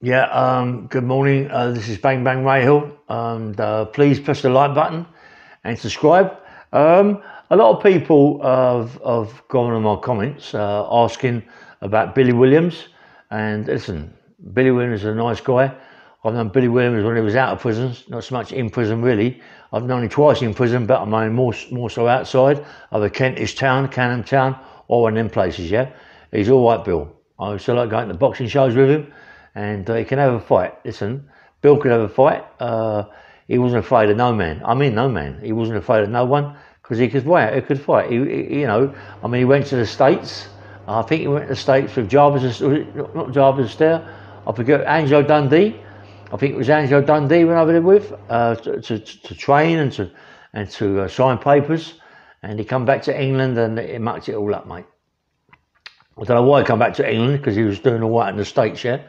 Yeah, good morning. This is Bang Bang Rahill, and please press the like button and subscribe. A lot of people have gone on my comments asking about Billy Williams. And listen, Billy Williams is a nice guy. I've known Billy Williams when he was out of prison, not so much in prison really. I've known him twice in prison, but I'm known more so outside of a Kentish town, Canham town, or one of them places, yeah. He's all right, Bill. I used to like going to boxing shows with him, and he can have a fight. Listen, Bill could have a fight. He wasn't afraid of no man. I mean, no man. He wasn't afraid of no one because he could fight. He could fight. He went to the States. I think he went to the States with Jarvis, not Jarvis there. I forget, Angelo Dundee. I think it was Angelo Dundee went over there with to train and to sign papers. And he come back to England and he mucked it all up, mate. I don't know why he come back to England because he was doing all right in the States, yeah.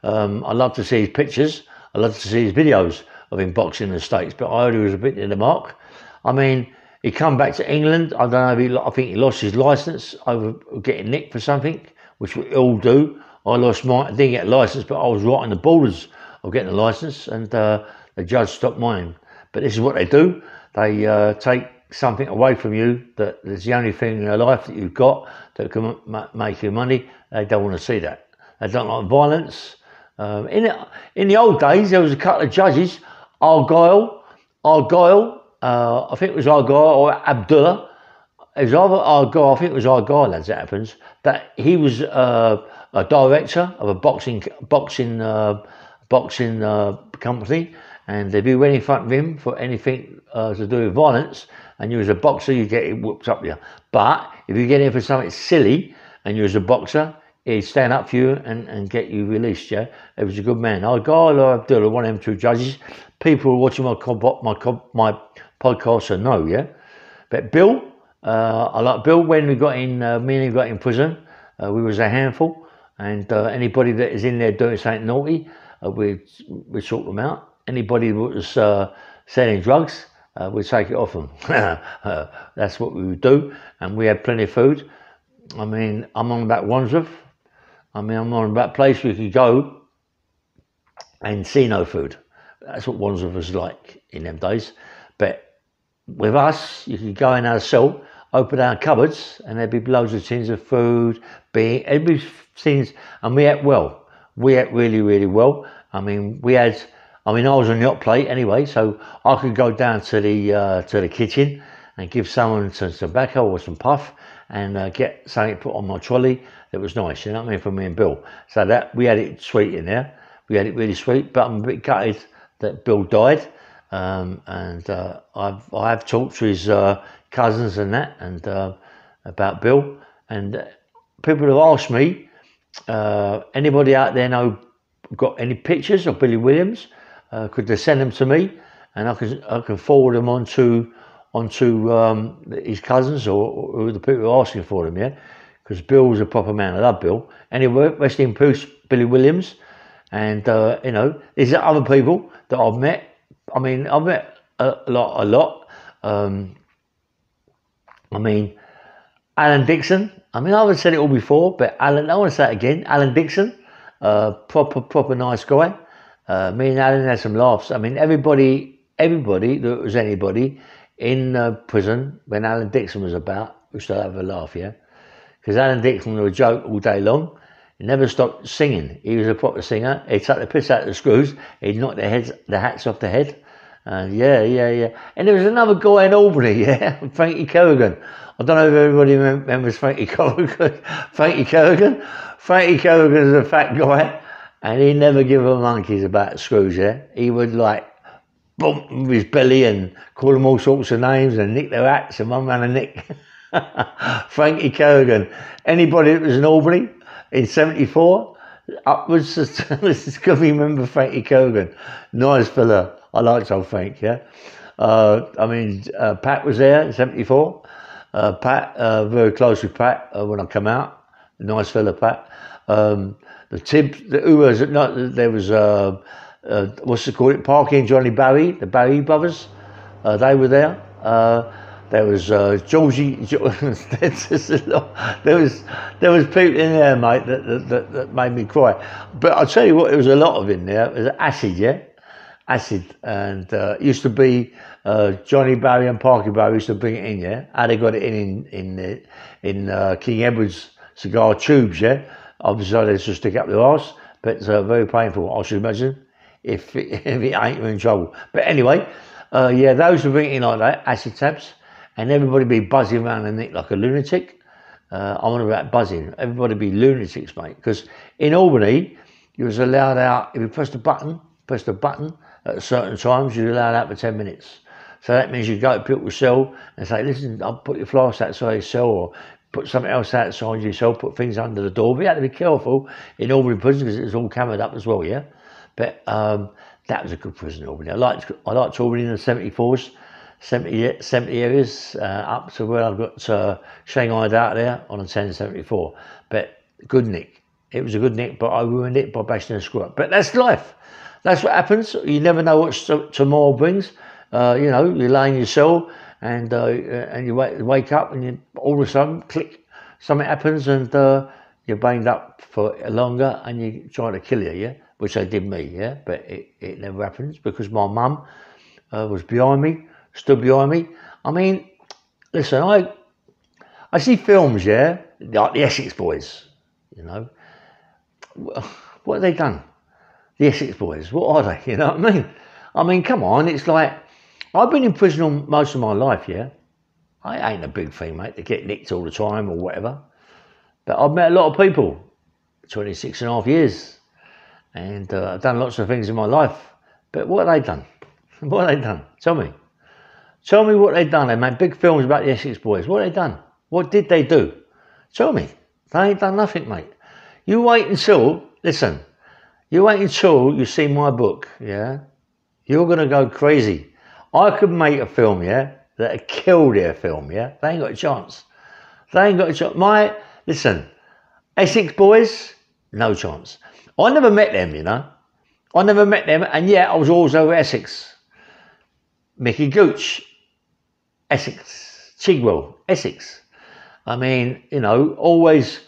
I'd love to see his pictures. I'd love to see his videos of him boxing in the States, but I heard he was a bit in the mark. I mean, he come back to England. I don't know if I think he lost his licence over getting nicked for something, which we all do. I lost mine. I didn't get a licence, but I was right on the borders of getting a licence, and the judge stopped mine. But this is what they do. They take something away from you that is the only thing in your life that you've got that can make you money. They don't want to see that. They don't like violence. In the old days, there was a couple of judges, Argyle, I think it was Argyle or Abdullah. It was either Argyle, I think it was Argyle, as it happens. That he was a director of a boxing company, and if you went in front of him for anything to do with violence, and you was a boxer, you get it whooped up you. But if you get in for something silly, and you was a boxer, he'd stand up for you and get you released, yeah? He was a good man. Argyle or Abdullah, one of them two judges. People watching my podcast so know, yeah? But Bill, I like Bill. When we got in, me and him got in prison, we was a handful. And anybody that is in there doing something naughty, we sort them out. Anybody that was selling drugs, we'd take it off them. That's what we would do. And we had plenty of food. I mean, I'm on about Wandsworth. I'm on about a place where you could go and see no food. That's what Wandsworth was like in them days. But with us, you could go in our cell, open our cupboards, and there'd be loads of tins of food, beer, every things, and we ate well. We ate really, really well. I was on the hot plate anyway, so I could go down to the kitchen and give someone some tobacco or some puff and get something put on my trolley that was nice, you know what I mean, for me and Bill. So that we had it sweet in there. We had it really sweet, but I'm a bit gutted that Bill died. I've talked to his cousins and that, and about Bill. And people have asked me, anybody out there got any pictures of Billy Williams? Could they send them to me, and I can forward them onto his cousins or the people who are asking for them, yeah? Because Bill was a proper man. I love Bill. Anyway, rest in peace, Billy Williams. And there's other people that I've met. I mean, I've met a lot. Alan Dixon. I mean, I've said it all before, but Alan, I want to say it again. Alan Dixon, proper nice guy. Me and Alan had some laughs. I mean, everybody that was anybody in prison when Alan Dixon was about, we used to have a laugh, yeah? Because Alan Dixon was a joke all day long. He never stopped singing. He was a proper singer. He'd take the piss out of the screws. He'd knock the hats off the head. Yeah. And there was another guy in Albany, yeah, Frankie Kerrigan. I don't know if everybody remembers Frankie Kerrigan. Frankie Kerrigan is a fat guy, and he never give a monkeys about screws, yeah. He would like bump with his belly and call them all sorts of names and nick their hats and one man a nick. Frankie Kerrigan. Anybody that was in Albany in 74 upwards, can remember Frankie Kerrigan. Nice fella. I liked old Frank, yeah. Pat was there in 74. Pat, very close with Pat when I come out. Nice fella, Pat. There was what's it called? Parky and Johnny Barry, the Barry brothers. They were there. There was Georgie. There was people in there, mate, that made me cry. But I'll tell you what, there was a lot of in there. It was acid, yeah, acid, and it used to be Johnny Barry and Parky Barry used to bring it in, yeah. How they got it in King Edward's cigar tubes, yeah. Obviously, they just stick up their arse, but it's very painful. I should imagine if it ain't, you're in trouble. But anyway, yeah, those were bringing in like that, acid tabs. And everybody be buzzing around the neck like a lunatic. I'm on about buzzing. Everybody be lunatics, mate. Because in Albany, you was allowed out, if you pressed a button at certain times, you're allowed out for 10 minutes. So that means you go to people's cell and say, listen, I'll put your flask outside your cell, or put something else outside your cell, put things under the door. But you had to be careful in Albany prison because it was all cameraed up as well, yeah? But that was a good prison, Albany. I liked Albany in the 74s. 70 areas up to where I've got Shanghaied out there on a 1074. But good nick. It was a good nick, but I ruined it by bashing a screw up. But that's life. That's what happens. You never know what tomorrow brings. You know, you lay in your cell and you wake up and all of a sudden, click, something happens and you're banged up for longer and you try to kill you, yeah? Which they did me, yeah? But it never happens because my mum was behind me. Stood behind me. I mean, listen, I see films, yeah, like the Essex Boys, you know. What have they done? The Essex Boys, what are they? You know what I mean? I mean, come on, it's like, I've been in prison most of my life, yeah. I ain't a big thing, mate, to get nicked all the time or whatever. But I've met a lot of people, 26 and a half years, and I've done lots of things in my life. But what have they done? What have they done? Tell me. Tell me what they've done. They made big films about the Essex Boys. What have they done? What did they do? Tell me. They ain't done nothing, mate. You wait until, listen, you wait until you see my book, yeah? You're going to go crazy. I could make a film, yeah, that'd kill their film, yeah? They ain't got a chance. They ain't got a chance. Listen, Essex Boys, no chance. I never met them, you know? I never met them, and yet I was always over Essex. Mickey Gooch, Essex, Chigwell, Essex. I mean, you know, always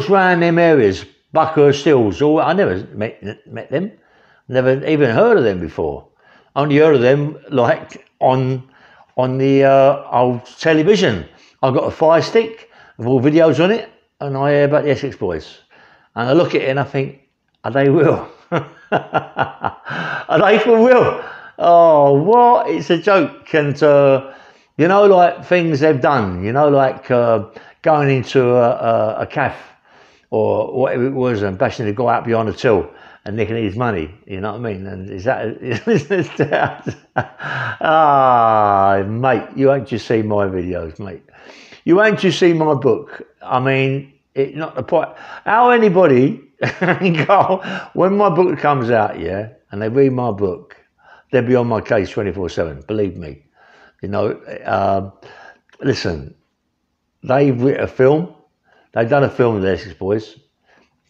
round them areas, Buckhurst Hills. I never met them, never even heard of them before. Only heard of them like on the old television. I got a Fire Stick with all videos on it, and I hear about the Essex Boys. And I look at it and I think, are they real? Are they for real? Oh, what? It's a joke. And, you know, like things they've done, you know, like going into a cafe or whatever it was and bashing the guy out behind the till and nicking his money, you know what I mean? And is that, mate, you won't just see my videos, mate. You won't just see my book. I mean, it's not the point. How anybody go, when my book comes out, yeah, and they read my book, they'll be on my case 24/7, believe me. You know, listen, they've written a film. They've done a film with the Essex Boys.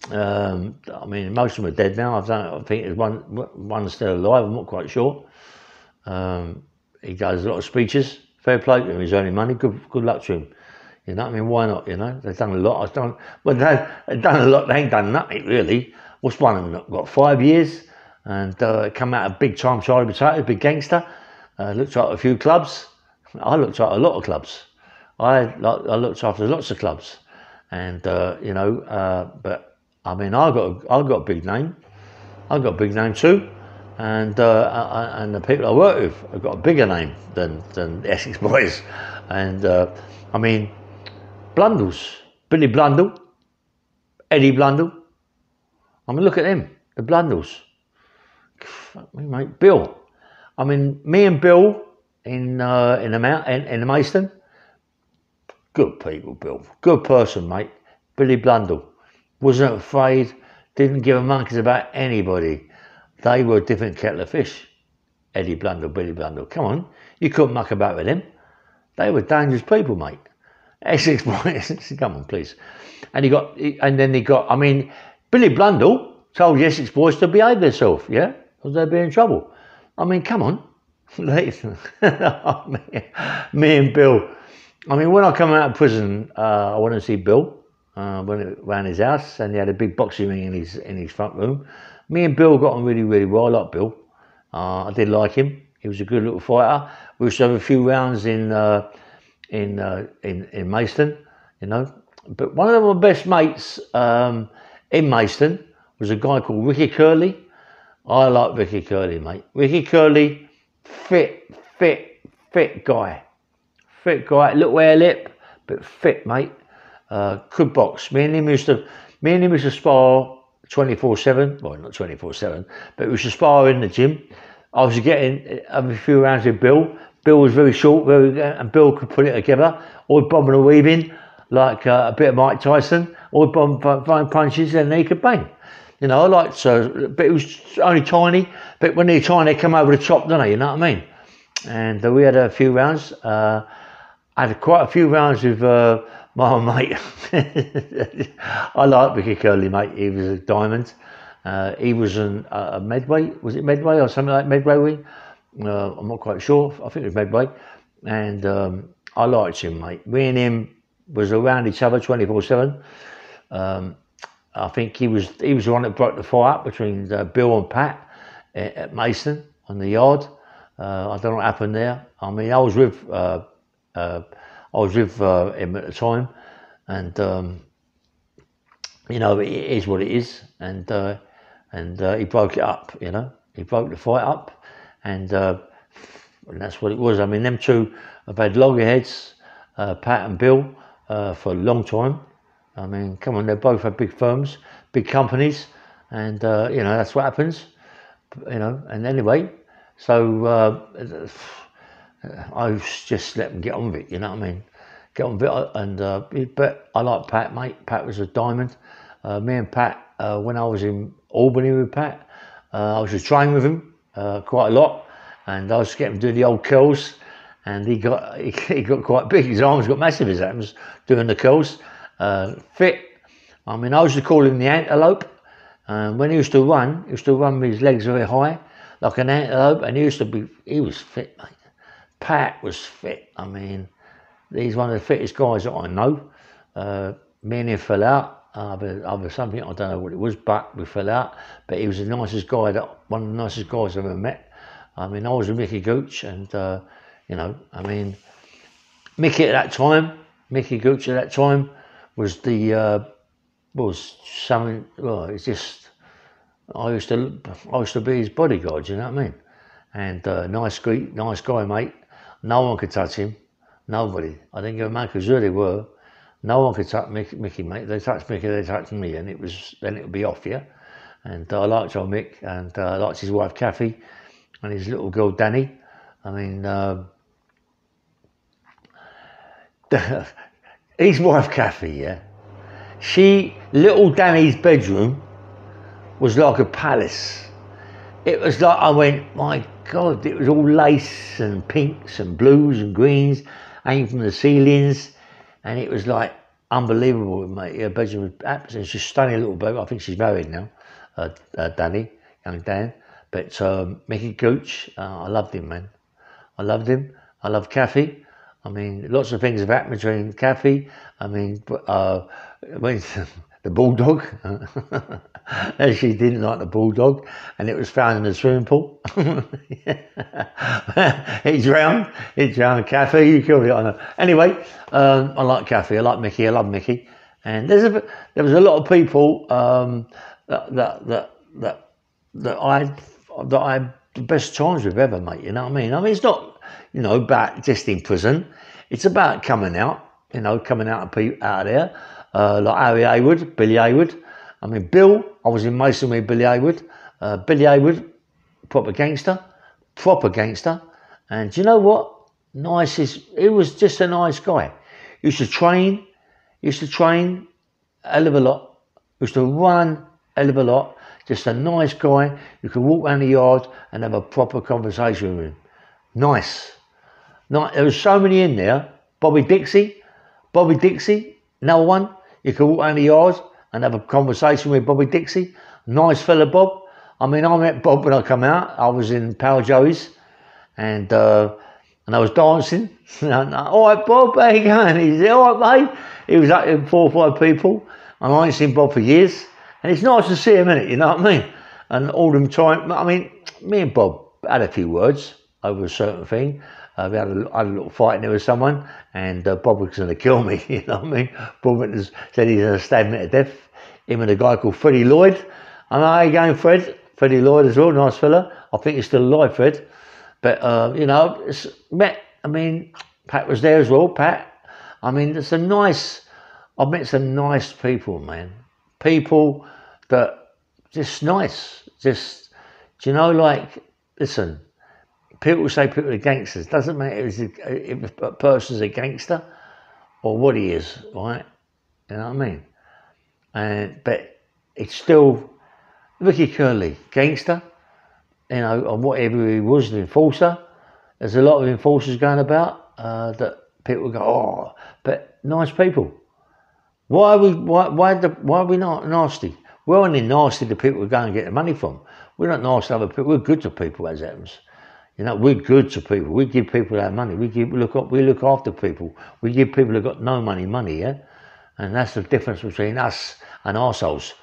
I mean, most of them are dead now. I think there's one still alive, I'm not quite sure. He does a lot of speeches. Fair play to him, he's earning money. Good luck to him. You know what I mean? Why not, you know? They've done a lot. They've done a lot. They ain't done nothing, really. What's one of them got? 5 years? And come out of big time Charlie Potato, big gangster. Looked after a few clubs. I looked after a lot of clubs. I looked after lots of clubs, and you know. But I mean, I got a big name. I got a big name too, and the people I work with have got a bigger name than the Essex Boys. And I mean, Blundles, Billy Blundell, Eddie Blundell. I mean, look at them, the Blundles. Fuck me, mate. Bill. I mean, me and Bill in the Maidstone. Good people, Bill. Good person, mate. Billy Blundell. Wasn't afraid. Didn't give a monkeys about anybody. They were a different kettle of fish. Eddie Blundell, Billy Blundell. Come on, you couldn't muck about with them. They were dangerous people, mate. Essex Boys. Come on, please. And then he got. I mean, Billy Blundell told the Essex Boys to behave themselves. Yeah. Because they'd be in trouble. I mean, come on. Listen, me and Bill. I mean, when I come out of prison, I went to see Bill. Went around his house, and he had a big boxing ring in his front room. Me and Bill got on really, really well. I like Bill. I did like him. He was a good little fighter. We used to have a few rounds in Maidstone, you know. But one of my best mates in Maidstone was a guy called Ricky Curley. I like Ricky Curley, mate. Ricky Curley, fit guy. Fit guy, little hair lip, but fit, mate. Could box. Me and him used to spar 24/7. Well, not 24/7, but we used to spar in the gym. I was getting a few rounds with Bill. Bill was very short, and Bill could put it together, all bobbing and weaving like a bit of Mike Tyson, all bombing punches, and he could bang. You know, I liked but it was only tiny. But when they're tiny, they come over the top, don't they? You know what I mean? And we had a few rounds. I had quite a few rounds with my mate. I like Ricky Curley, mate. He was a diamond. He was a Medway. Was it Medway or something like Medway? I'm not quite sure. I think it was Medway. And I liked him, mate. Me and him was around each other 24/7. I think he was the one that broke the fight up between Bill and Pat at Maidstone on the yard. I don't know what happened there. I mean, I was with him at the time, and you know, it is what it is. And he broke it up. You know, he broke the fight up, and that's what it was. I mean, them two have had loggerheads, Pat and Bill, for a long time. I mean, come on, they both have big firms, big companies, and you know, that's what happens. You know, and anyway, so I just let them get on with it. You know what I mean? Get on with it, and but I like Pat, mate. Pat was a diamond. Me and Pat, when I was in Albany with Pat, I was just training with him quite a lot, and I was getting him doing the old curls, and he got quite big. His arms got massive. His arms doing the curls. Fit. I mean, I used to call him the antelope. When he used to run with his legs very high, like an antelope, and he was fit, mate. Pat was fit. I mean, he's one of the fittest guys that I know. Me and him fell out over something, I don't know what it was, but we fell out. But he was the nicest guy, one of the nicest guys I've ever met. I mean, I was with Mickey Gooch, and you know, I mean, Mickey Gooch at that time was something. Well, it's just I used to be his bodyguard. You know what I mean? And nice guy, mate. No one could touch him. Nobody. I didn't give a man who they were. No one could touch Mickey, mate. They touched Mickey, they touched me, and it would be off, yeah. And I liked old Mick, and I liked his wife Kathy, and his little girl Danny. I mean, his wife Kathy, yeah. Little Danny's bedroom was like a palace. It was like, I went, my God, it was all lace and pinks and blues and greens hanging from the ceilings, and it was like unbelievable, mate. Her bedroom was absolutely, she's stunning little baby. I think she's married now, Danny, young Dan. But Mickey Gooch, I loved him, man. I loved him. I loved Kathy. I mean, lots of things have happened between Kathy. I mean, when the bulldog, and she didn't like the bulldog, and it was found in the swimming pool. He drowned Kathy. You killed it on her. Anyway, I like Kathy. I like Mickey. I love Mickey. And there was a lot of people that I had the best times with ever, mate. You know what I mean? I mean, it's not, you know, about just in prison. It's about coming out. You know, coming out of there. Like Harry Haywood, Billy Haywood. I mean, Bill, I was in Mason with Billy Haywood. Billy Haywood, proper gangster. And do you know what? He was just a nice guy. He used to train a hell of a lot. He used to run a hell of a lot. Just a nice guy. You could walk around the yard and have a proper conversation with him. Nice. There was so many in there. Bobby Dixie, another one. You could walk around the yard and have a conversation with Bobby Dixie. Nice fella, Bob. I mean, I met Bob when I come out. I was in Power Joey's, and I was dancing. All right, Bob, how you going? He said, all right, mate. He was up with 4 or 5 people, and I ain't seen Bob for years. And it's nice to see him, innit? You know what I mean? And all them time, I mean, me and Bob had a few words over a certain thing. We had a little fight there with someone, and Bob was going to kill me. You know what I mean? Bob said he's going to stab me to death. Him and a guy called Freddie Lloyd. I know how you going, Fred? Freddie Lloyd as well, nice fella. I think he's still alive, Fred. But you know, I mean, Pat was there as well. Pat. I mean, I've met some nice people, man. People that just nice. Just, do you know, like, listen. People say people are gangsters. Doesn't matter if a person's a or what he is, right? You know what I mean? But it's still Ricky Curley, gangster. You know, or whatever he was, the enforcer. There's a lot of enforcers going about that people go, oh, but nice people. Why are we not nasty? We're only nasty to people we go and get the money from. We're not nasty to other people. We're good to people, as happens. You know, we're good to people. We give people our money. We look after people. We give people who've got no money, yeah? And that's the difference between us and arseholes.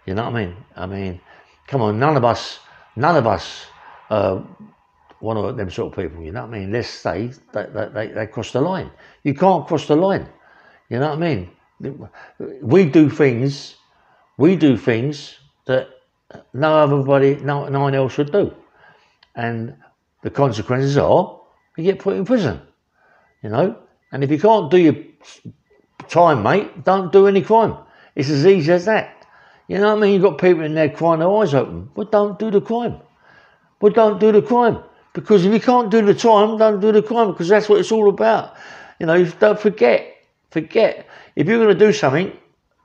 You know what I mean? Come on, none of us one of them sort of people, you know what I mean? Let's say they cross the line. You can't cross the line. You know what I mean? We do things that no one else would do. And the consequences are you get put in prison. You know? And if you can't do your time, mate, don't do any crime. It's as easy as that. You know what I mean? You've got people in there crying their eyes open. Well, don't do the crime. Because if you can't do the time, don't do the crime, because that's what it's all about. You know, don't forget. If you're going to do something,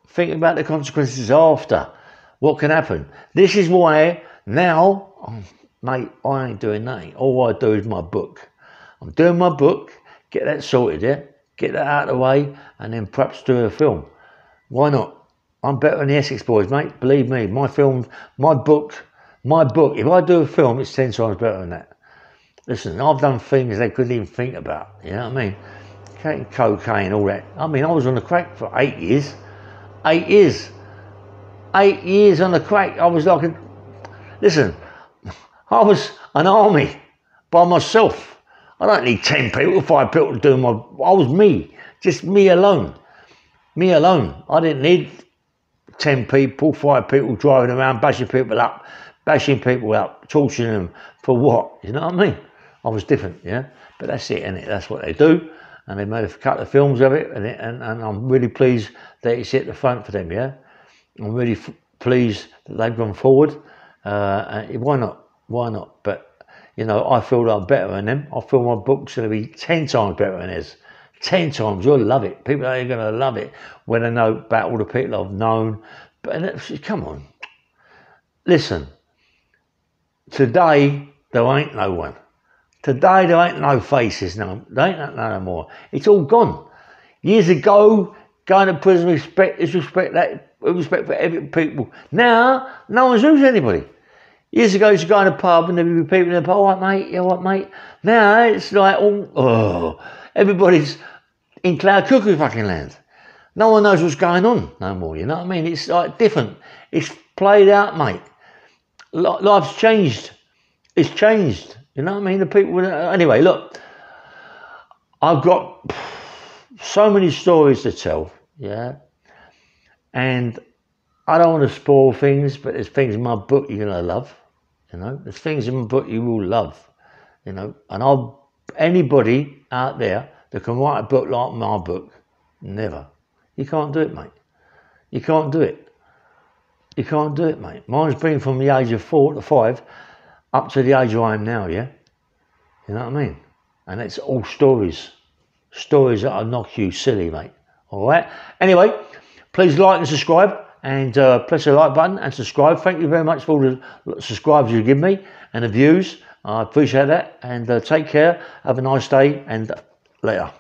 think about the consequences after. What can happen? This is why now, mate, I ain't doing nothing. All I do is my book. I'm doing my book, get that sorted, yeah? Get that out of the way, and then perhaps do a film. Why not? I'm better than the Essex boys, mate. Believe me, my book, if I do a film, it's 10 times better than that. Listen, I've done things they couldn't even think about, you know what I mean? Cocaine, all that. I mean, I was on the crack for 8 years. 8 years. 8 years on the crack. I was like listen, I was an army by myself. I don't need 10 people, 5 people to do I was me. Just me alone. Me alone. I didn't need 10 people, 5 people driving around, bashing people up, torturing them for what? You know what I mean? I was different, yeah? But that's it, innit? That's what they do. And they made a couple of films of it, and I'm really pleased that it's at the front for them, yeah? I'm really pleased that they've gone forward. Why not? But, you know, I feel that I'm better than them. I feel my book's going to be 10 times better than theirs. 10 times, you'll love it. People are going to love it when they know about all the people I've known. But come on, listen. Today there ain't no one. Today there ain't no faces. No, there ain't no more. It's all gone. Years ago, going to prison, respect for every people. Now, no one's losing anybody. Years ago, you used to go in a pub and there'd be people in the pub. All right, mate. Yeah, what, mate? Now it's like, everybody's in cloud cuckoo fucking land. No one knows what's going on no more, you know what I mean? It's like different. It's played out, mate. Life's changed. It's changed. You know what I mean? The people... Anyway, look. I've got so many stories to tell, yeah? And I don't want to spoil things, but there's things in my book you're going to love, you know? There's things in my book you will love, you know? And anybody out there that can write a book like my book, never. You can't do it, mate. You can't do it. You can't do it, mate. Mine's been from the age of 4 to 5 up to the age I am now, yeah? You know what I mean? And it's all stories. Stories that'll knock you silly, mate. All right? Anyway, please like and subscribe, and press the like button and subscribe. Thank you very much for all the subscribers you give me and the views. I appreciate that. And take care. Have a nice day, and later.